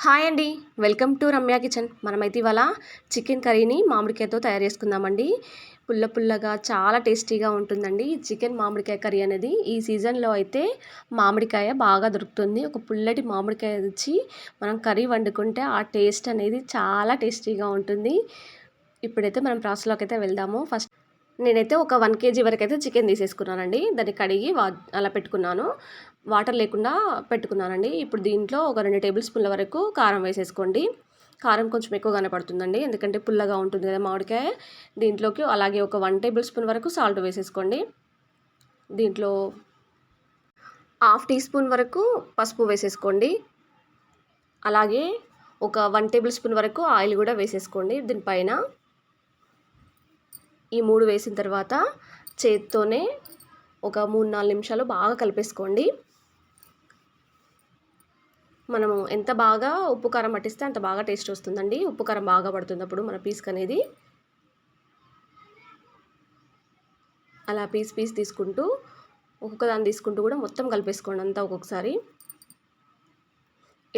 Hi అండి. Welcome to Ramya kitchen. మనమైతే ఇవాళ చికెన్ కర్రీని మామిడికాయతో తయారు చేసుకుందామండి. పుల్ల పుల్లగా చాలా టేస్టీగా ఉంటుందండి చికెన్ మామిడికాయ కర్రీ అనేది. ఈ సీజన్లో అయితే మామిడికాయ బాగా దొరుకుతుంది. ఒక పుల్లటి మామిడికాయ తెచ్చి మనం కర్రీ వండుకుంటే ఆ టేస్ట్ అనేది చాలా టేస్టీగా ఉంటుంది. ఇప్పుడైతే మనం ప్రాసెస్లోకి అయితే వెళ్దాము. ఫస్ట్ నేనైతే ఒక 1 కేజీ వరకైతే చికెన్ తీసేసుకున్నానండి. దాన్ని కడిగి అలా పెట్టుకున్నాను. వాటర్ లేకుండా పెట్టుకున్నానండి. ఇప్పుడు దీంట్లో ఒక 2 టేబుల్ స్పూన్ల వరకు కారం వేసేసుకోండి. కారం కొంచెం ఎక్కువగానే పడుతుందండి, ఎందుకంటే పుల్లగా ఉంటుంది కదా మామిడికాయ. దీంట్లోకి అలాగే ఒక 1 టేబుల్ స్పూన్ వరకు సాల్ట్ వేసేసుకోండి. దీంట్లో హాఫ్ టీ స్పూన్ వరకు పసుపు వేసేసుకోండి. అలాగే ఒక 1 టేబుల్ స్పూన్ వరకు ఆయిల్ కూడా వేసేసుకోండి దీనిపైన. ఈ 3 వేసిన తర్వాత చేత్తోనే ఒక 3-4 నిమిషాలు బాగా కలిపేసుకోండి. మనము ఎంత బాగా ఉప్పు కారం పట్టిస్తే అంత బాగా టేస్ట్ వస్తుందండి. ఉప్పు కారం బాగా పడుతుంది అప్పుడు మన పీస్కి అనేది. అలా పీస్ తీసుకుంటూ ఒక్కొక్క దాన్ని తీసుకుంటూ కూడా మొత్తం కలిపేసుకోండి అంతా ఒక్కొక్కసారి.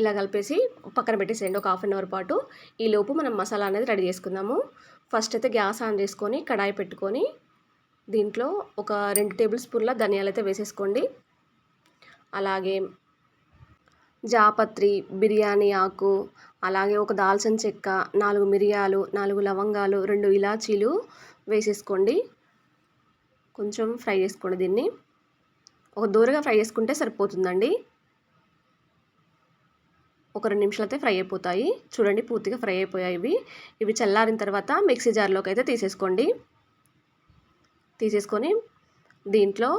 ఇలా కలిపేసి పక్కన పెట్టేసేయండి ఒక హాఫ్ అన్ అవర్ పాటు. ఈలోపు మనం మసాలా అనేది రెడీ చేసుకుందాము. ఫస్ట్ అయితే గ్యాస్ ఆన్ చేసుకొని కడాయి పెట్టుకొని దీంట్లో ఒక 2 టేబుల్ స్పూన్ల ధనియాలు అయితే వేసేసుకోండి. అలాగే జాపత్రి, బిర్యానీ ఆకు, అలాగే ఒక దాల్చిన చెక్క, 4 మిరియాలు, 4 లవంగాలు, 2 ఇలాచీలు వేసేసుకోండి. కొంచెం ఫ్రై చేసుకోండి దీన్ని. ఒక దూరగా ఫ్రై చేసుకుంటే సరిపోతుందండి. ఒక 2 నిమిషాలు అయితే ఫ్రై అయిపోతాయి. చూడండి పూర్తిగా ఫ్రై అయిపోయాయి. ఇవి చల్లారిన తర్వాత మిక్సీ జార్లోకి అయితే తీసేసుకొని దీంట్లో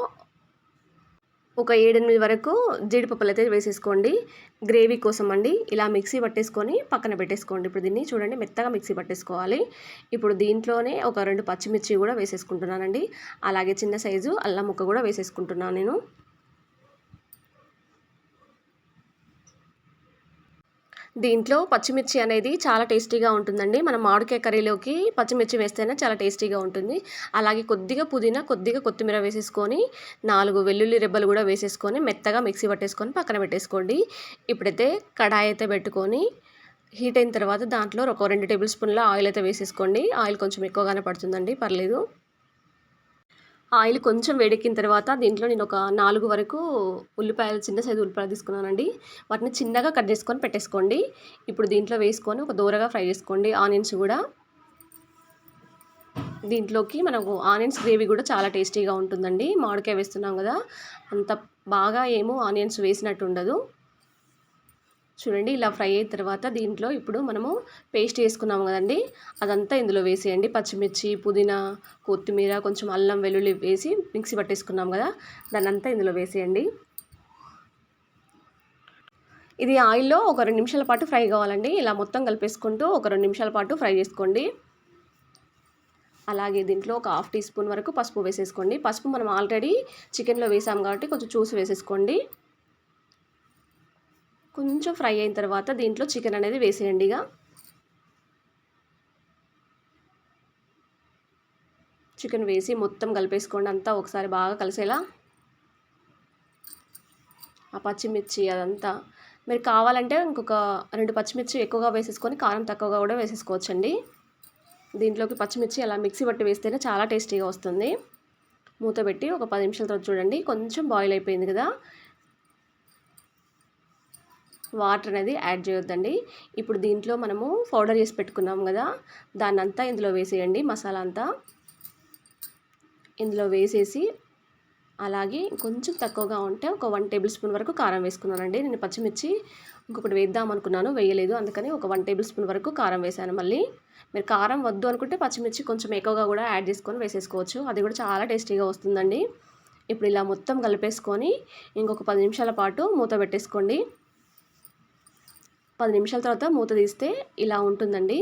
ఒక 7-8 వరకు జీడిపప్పులు అయితే వేసేసుకోండి. గ్రేవీ కోసం అండి. ఇలా మిక్సీ పట్టేసుకొని పక్కన పెట్టేసుకోండి. ఇప్పుడు దీన్ని చూడండి మెత్తగా మిక్సీ పట్టేసుకోవాలి. ఇప్పుడు దీంట్లోనే ఒక 2 పచ్చిమిర్చి కూడా వేసేసుకుంటున్నానండి. అలాగే చిన్న సైజు అల్లం ముక్క కూడా వేసేసుకుంటున్నాను నేను. దీంట్లో పచ్చిమిర్చి అనేది చాలా టేస్టీగా ఉంటుందండి. మనం మామిడికాయ కర్రీలోకి పచ్చిమిర్చి వేస్తేనే చాలా టేస్టీగా ఉంటుంది. అలాగే కొద్దిగా పుదీనా, కొద్దిగా కొత్తిమీర వేసేసుకొని 4 వెల్లుల్లి రెబ్బలు కూడా వేసేసుకొని మెత్తగా మిక్సీ పట్టేసుకొని పక్కన పెట్టేసుకోండి. ఇప్పుడైతే కడాయి అయితే పెట్టుకొని హీట్ అయిన తర్వాత దాంట్లో ఒక 2 టేబుల్ స్పూన్ల ఆయిల్ అయితే వేసేసుకోండి. ఆయిల్ కొంచెం ఎక్కువగానే పడుతుందండి, పర్లేదు. ఆయిల్ కొంచెం వేడెక్కిన తర్వాత దీంట్లో నేను ఒక 4 వరకు ఉల్లిపాయలు, చిన్న సైజు ఉల్లిపాయలు తీసుకున్నానండి. వాటిని చిన్నగా కట్ చేసుకొని పెట్టేసుకోండి. ఇప్పుడు దీంట్లో వేసుకొని ఒక దూరగా ఫ్రై చేసుకోండి ఆనియన్స్ కూడా. దీంట్లోకి మనకు ఆనియన్స్ గ్రేవీ కూడా చాలా టేస్టీగా ఉంటుందండి. మామిడికాయ వేస్తున్నాం కదా, అంత బాగా ఏమో ఆనియన్స్ వేసినట్టు ఉండదు. చూడండి ఇలా ఫ్రై అయిన తర్వాత దీంట్లో ఇప్పుడు మనము పేస్ట్ చేసుకున్నాము కదండి, అదంతా ఇందులో వేసేయండి. పచ్చిమిర్చి, పుదీనా, కొత్తిమీర, కొంచెం అల్లం వెల్లుల్లి వేసి మిక్సీ పట్టేసుకున్నాం కదా, దాన్ని అంతా ఇందులో వేసేయండి. ఇది ఆయిల్లో ఒక 2 నిమిషాల పాటు ఫ్రై కావాలండి. ఇలా మొత్తం కలిపేసుకుంటూ ఒక 2 నిమిషాల పాటు ఫ్రై చేసుకోండి. అలాగే దీంట్లో ఒక హాఫ్ టీ స్పూన్ వరకు పసుపు వేసేసుకోండి. పసుపు మనం ఆల్రెడీ చికెన్లో వేసాం కాబట్టి కొంచెం చూసి వేసేసుకోండి. కొంచెం ఫ్రై అయిన తర్వాత దీంట్లో చికెన్ అనేది వేసేయండి. చికెన్ వేసి మొత్తం కలిపేసుకోండి అంతా ఒకసారి బాగా కలిసేలా. ఆ పచ్చిమిర్చి అదంతా మీరు కావాలంటే ఇంకొక 2 పచ్చిమిర్చి ఎక్కువగా వేసేసుకొని కారం తక్కువగా కూడా వేసేసుకోవచ్చండి. దీంట్లోకి పచ్చిమిర్చి అలా మిక్సీ పట్టి వేస్తేనే చాలా టేస్టీగా వస్తుంది. మూత పెట్టి ఒక 10 నిమిషాల తర్వాత చూడండి కొంచెం బాయిల్ అయిపోయింది కదా. వాటర్ అనేది యాడ్ చేయొద్దండి. ఇప్పుడు దీంట్లో మనము పౌడర్ చేసి పెట్టుకున్నాం కదా, దాన్ని అంతా ఇందులో వేసేయండి. మసాలా అంతా ఇందులో వేసేసి అలాగే కొంచెం తక్కువగా ఉంటే ఒక 1 టేబుల్ స్పూన్ వరకు కారం వేసుకున్నానండి. నేను పచ్చిమిర్చి ఇంకొకటి వేద్దాం అనుకున్నాను, వేయలేదు. అందుకని ఒక 1 టేబుల్ స్పూన్ వరకు కారం వేసాను. మళ్ళీ మీరు కారం వద్దు అనుకుంటే పచ్చిమిర్చి కొంచెం ఎక్కువగా కూడా యాడ్ చేసుకొని వేసేసుకోవచ్చు, అది కూడా చాలా టేస్టీగా వస్తుందండి. ఇప్పుడు ఇలా మొత్తం కలిపేసుకొని ఇంకొక 10 నిమిషాల పాటు మూత పెట్టేసుకోండి. 10 నిమిషాల తర్వాత మూత తీస్తే ఇలా ఉంటుందండి.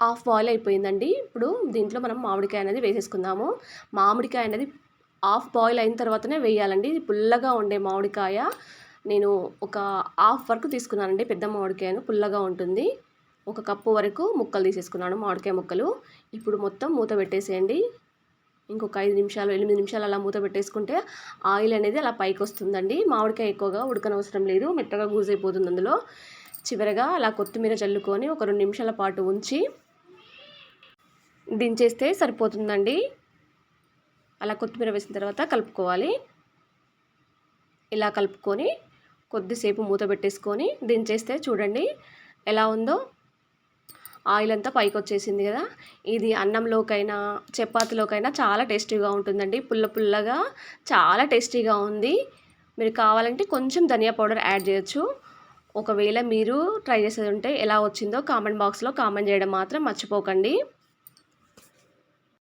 హాఫ్ బాయిల్ అయిపోయిందండి. ఇప్పుడు దీంట్లో మనం మామిడికాయ అనేది వేసేసుకుందాము. మామిడికాయ అనేది హాఫ్ బాయిల్ అయిన తర్వాతనే వేయాలండి. ఇది పుల్లగా ఉండే మామిడికాయ నేను ఒక హాఫ్ వరకు తీసుకున్నానండి. పెద్ద మామిడికాయను పుల్లగా ఉంటుంది. 1 కప్పు వరకు ముక్కలు తీసేసుకున్నాను, మామిడికాయ ముక్కలు. ఇప్పుడు మొత్తం మూత పెట్టేసేయండి. ఇంకొక 5 నిమిషాలు 8 నిమిషాలు అలా మూత పెట్టేసుకుంటే ఆయిల్ అనేది అలా పైకి వస్తుందండి. మామిడికాయ ఎక్కువగా ఉడకనవసరం లేదు, మెత్తగా గూజైపోతుంది అందులో. చివరగా అలా కొత్తిమీర చల్లుకొని ఒక 2 నిమిషాల పాటు ఉంచి దించేస్తే సరిపోతుందండి. అలా కొత్తిమీర వేసిన తర్వాత కలుపుకోవాలి. ఇలా కలుపుకొని కొద్దిసేపు మూత పెట్టేసుకొని దించేస్తే చూడండి ఎలా ఉందో. ఆయిల్ అంతా పైకి వచ్చేసింది కదా. ఇది అన్నంలోకైనా చపాతీలోకైనా చాలా టేస్టీగా ఉంటుందండి. పుల్ల పుల్లగా చాలా టేస్టీగా ఉంది. మీరు కావాలంటే కొంచెం ధనియా పౌడర్ యాడ్ చేయొచ్చు. ఒకవేళ మీరు ట్రై చేసేది ఉంటే ఎలా వచ్చిందో కామెంట్ బాక్స్లో కామెంట్ చేయడం మాత్రం మర్చిపోకండి.